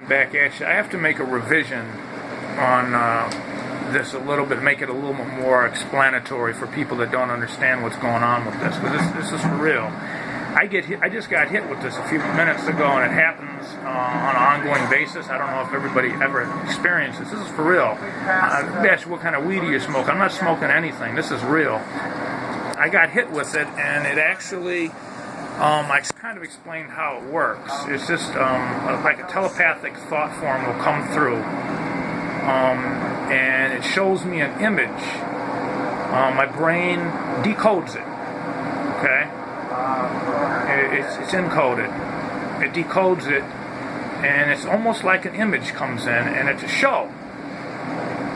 Back at you. I have to make a revision on this a little bit, make it a little bit more explanatory for people that don't understand what's going on with this. Because this is for real. I just got hit with this a few minutes ago, and it happens on an ongoing basis. I don't know if everybody ever experienced this. This is for real. Ask what kind of weed do you smoke? I'm not smoking anything. This is real. I got hit with it, and it actually. I kind of explained how it works. It's just like a telepathic thought form will come through, and it shows me an image. My brain decodes it. Okay, it's encoded. It decodes it, and it's almost like an image comes in, and it's a show.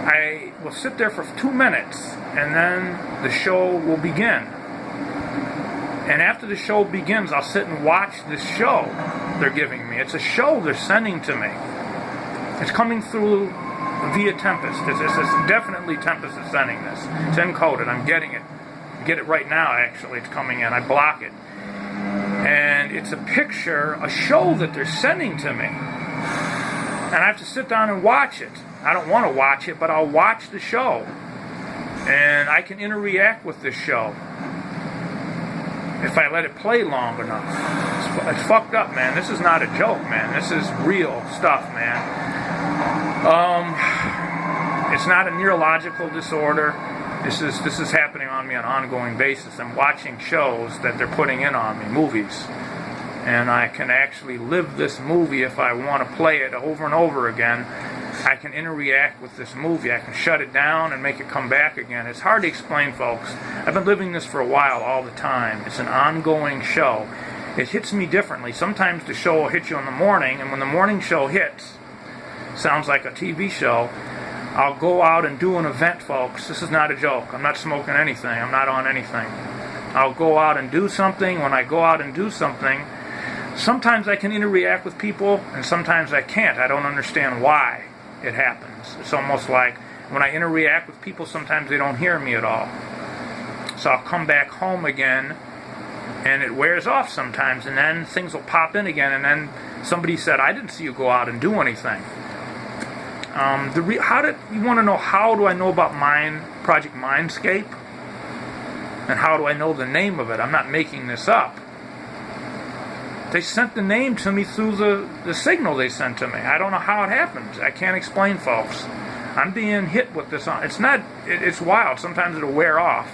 I will sit there for 2 minutes, and then the show will begin. And after the show begins, I'll sit and watch this show they're giving me. It's a show they're sending to me. It's coming through via Tempest. It's definitely Tempest is sending this. It's encoded. I'm getting it. I get it right now, actually. It's coming in. I block it. And it's a picture, a show that they're sending to me. And I have to sit down and watch it. I don't want to watch it, but I'll watch the show. And I can interact with this show if I let it play long enough. It's fucked up, man. This is not a joke, man. This is real stuff, man. It's not a neurological disorder. This is happening on me on an ongoing basis. I'm watching shows that they're putting in on me, movies. And I can actually live this movie if I want to play it over and over again. I can interact with this movie. I can shut it down and make it come back again. It's hard to explain, folks. I've been living this for a while, all the time. It's an ongoing show. It hits me differently. Sometimes the show will hit you in the morning, and when the morning show hits, sounds like a TV show, I'll go out and do an event, folks. This is not a joke. I'm not smoking anything. I'm not on anything. I'll go out and do something. When I go out and do something, sometimes I can interact with people, and sometimes I can't. I don't understand why it happens. It's almost like when I interact with people, sometimes they don't hear me at all. So I'll come back home again, and it wears off sometimes, and then things will pop in again, and then somebody said, I didn't see you go out and do anything. You want to know how do I know about Project Mindscape? And how do I know the name of it? I'm not making this up. They sent the name to me through the signal they sent to me. I don't know how it happens. I can't explain, folks. I'm being hit with this. It's wild. Sometimes it'll wear off.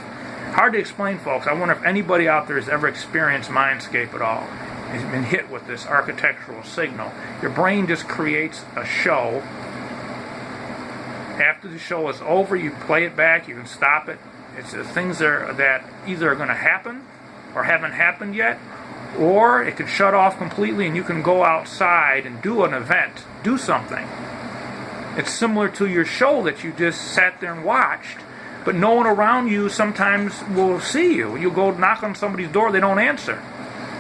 Hard to explain, folks. I wonder if anybody out there has ever experienced Mindscape at all. Has been hit with this architectural signal. Your brain just creates a show. After the show is over, you play it back. You can stop it. It's things that either are going to happen or haven't happened yet, or it can shut off completely and you can go outside and do an event, do something. It's similar to your show that you just sat there and watched, but no one around you sometimes will see you. You go knock on somebody's door, they don't answer.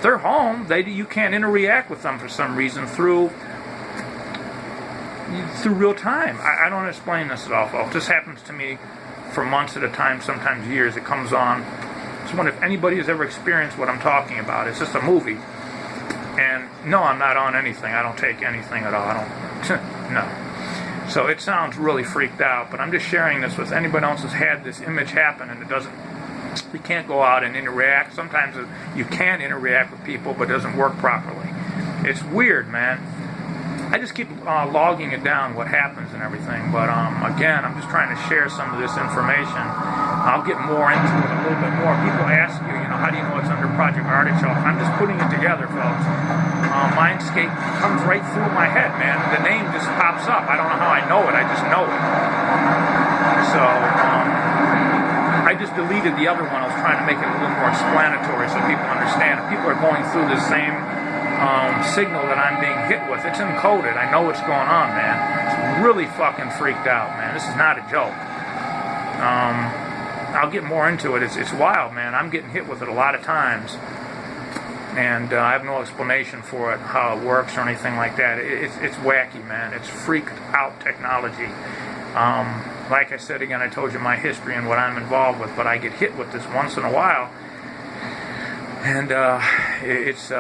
They're home, you can't interact with them for some reason through real time. I don't explain this at all, folks. This happens to me for months at a time, sometimes years. It comes on. I just wonder if anybody has ever experienced what I'm talking about. It's just a movie. And no, I'm not on anything. I don't take anything at all. No. So it sounds really freaked out, but I'm just sharing this with anybody else who's had this image happen and you can't go out and interact. Sometimes you can interact with people, but it doesn't work properly. It's weird, man. I just keep logging it down, what happens and everything. But again, I'm just trying to share some of this information. I'll get more into it a little bit more. People ask you, how do you know it's under Project Artichoke? I'm just putting it together, folks. Mindscape comes right through my head, man. The name just pops up. I don't know how I know it. I just know it. So I just deleted the other one. I was trying to make it a little more explanatory so people understand. If people are going through the same signal that I'm being hit with, it's encoded. I know what's going on, man. It's really fucking freaked out, man. This is not a joke. I'll get more into it. It's wild, man. I'm getting hit with it a lot of times, and I have no explanation for it, how it works or anything like that. It's wacky, man. It's freaked out technology. Like I said again, I told you my history and what I'm involved with, but I get hit with this once in a while, and it's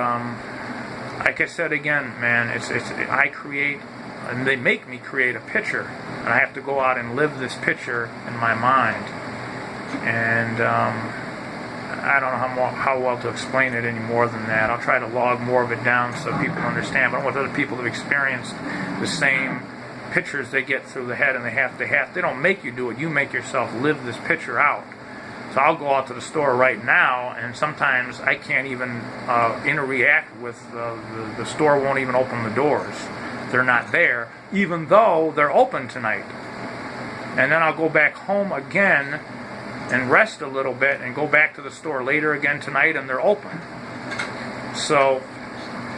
like I said again, man. I create and they make me create a picture, and I have to go out and live this picture in my mind. And I don't know how well to explain it any more than that. I'll try to log more of it down so people understand. But I want other people to experience the same pictures they get through the head, and they don't make you do it. You make yourself live this picture out. So I'll go out to the store right now, and sometimes I can't even interact with the store. Won't even open the doors. They're not there, even though they're open tonight. And then I'll go back home again and rest a little bit and go back to the store later again tonight, and they're open. So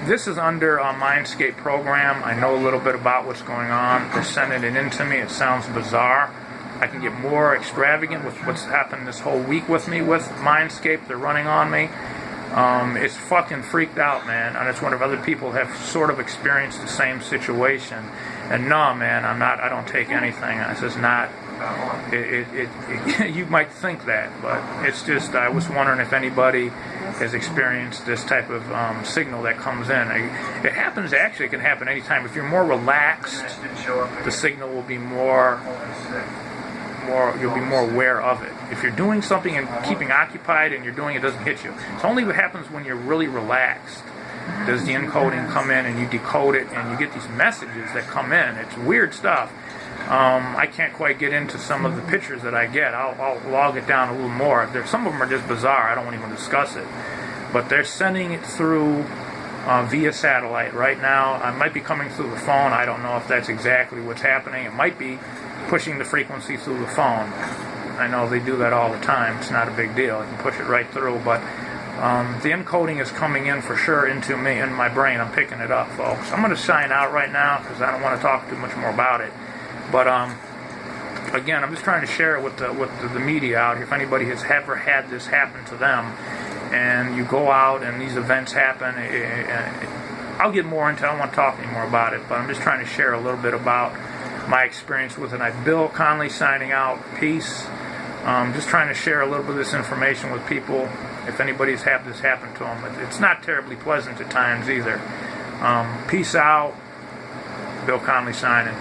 this is under a Mindscape program. I know a little bit about what's going on. They're sending it in to me. It sounds bizarre. I can get more extravagant with what's happened this whole week with me with Mindscape. They're running on me. It's fucking freaked out, man. And it's one of other people have sort of experienced the same situation. And no, man, I don't take anything. It's just not. You might think that, but it's just. I was wondering if anybody has experienced this type of signal that comes in. It happens. Actually, it can happen anytime. If you're more relaxed, the signal will be more. You'll be more aware of it. If you're doing something and keeping occupied and you're doing it, doesn't hit you. It's only what happens when you're really relaxed. Does the encoding come in and you decode it and you get these messages that come in? It's weird stuff. I can't quite get into some of the pictures that I get. I'll log it down a little more. Some of them are just bizarre. I don't want to even discuss it. But they're sending it through via satellite right now. It might be coming through the phone. I don't know if that's exactly what's happening. It might be pushing the frequency through the phone. I know they do that all the time. It's not a big deal. You can push it right through. But the encoding is coming in for sure into me, in my brain. I'm picking it up, folks. I'm going to sign out right now because I don't want to talk too much more about it. But again, I'm just trying to share it with the media out here. If anybody has ever had this happen to them, and you go out and these events happen, I'll get more into it. I don't want to talk anymore about it, but I'm just trying to share a little bit about my experience with it. I'm Bill Conley signing out. Peace. Just trying to share a little bit of this information with people. If anybody's had this happen to them, it's not terribly pleasant at times either. Peace out. Bill Conley signing.